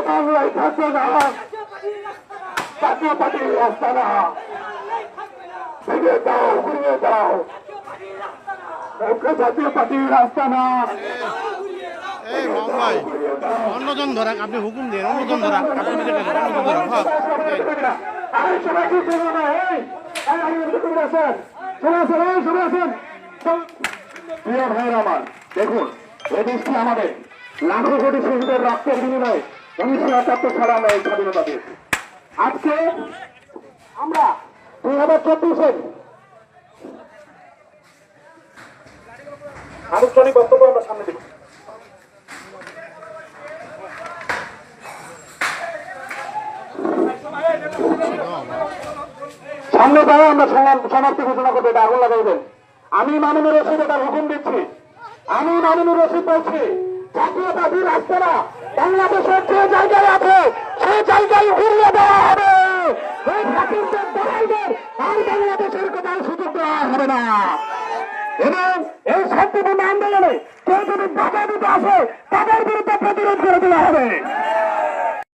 বাংলায় থাকবে না, জাতীয় পার্টির রাস্তা না, ভেঙে দাও, ঘুরিয়ে দাও, জাতীয় পার্টির রাস্তা না। অন্যজন ধরাক, আপনি হুকুম দেন, অন্যজন ধরাক, আপনি প্রিয় ভাইয়ের আমার, দেখুন এই দেশটি আমাদের লাখো কোটি শহীদের রক্তের বিনিময়ে 19৭ সালে আমরা এই স্বাধীনতা দিয়েছি। আজকে আমরা 2024-এর আনুষ্ঠানিক বক্তব্য আমরা সামনে দেব। সামনে যারা আমরা সমাপ্তি ঘোষণা করবো, এটা আগুন লাগাইবেন। আমি মামুনুর রশিদ এটা হুকুম দিচ্ছি, আমি মামুনুর রশিদ বলছি, জাতীয় পার্টির রাস্তারা বাংলাদেশের যে জায়গায় আছে সেই জায়গায় ঘুরিয়ে দেওয়া হবে। এই জাতির দলালদের আর বাংলাদেশের কোথাও সুযোগ দেওয়া হবে না। এবং এই শান্তিপূর্ণ আন্দোলনে কেউ যদি বাধা দিতে আসে তাদের বিরুদ্ধে প্রতিরোধ করে দেওয়া হবে।